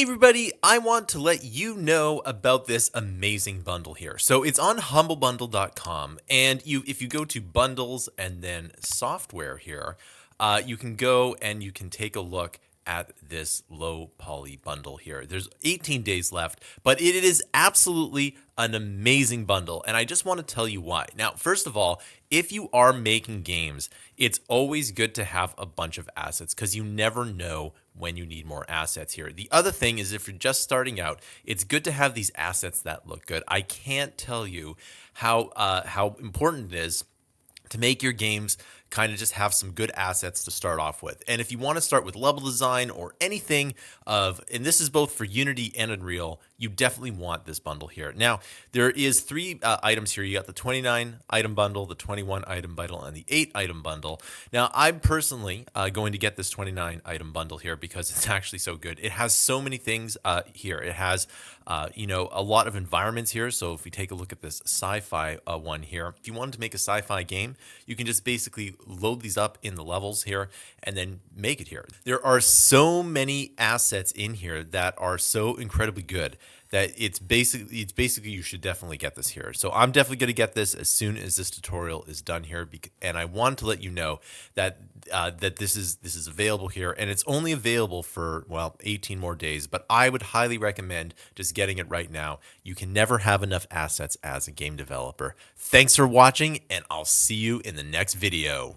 Everybody, I want to let you know about this amazing bundle here. So it's on humblebundle.com, and if you go to bundles and then software here, you can go and you can take a look at this low poly bundle here. There's 18 days left, but it is absolutely an amazing bundle, and I just want to tell you why. Now, first of all, if you are making games, it's always good to have a bunch of assets because you never know when you need more assets here. The other thing is, if you're just starting out, it's good to have these assets that look good. I can't tell you how important it is to make your games kind of just have some good assets to start off with. And if you want to start with level design or anything and this is both for Unity and Unreal, you definitely want this bundle here. Now, there is three items here. You got the 29 item bundle, the 21 item bundle, and the 8 item bundle. Now, I'm personally going to get this 29 item bundle here because it's actually so good. It has so many things here. It has, a lot of environments here. So if we take a look at this sci-fi one here, if you wanted to make a sci-fi game, you can just basically load these up in the levels here and then make it here. There are so many assets in here that are so incredibly good that it's basically you should definitely get this here. So I'm definitely going to get this as soon as this tutorial is done here, and I want to let you know that that this is available here, and it's only available for 18 more days. But I would highly recommend just getting it right now. You can never have enough assets as a game developer. Thanks for watching, and I'll see you in the next video.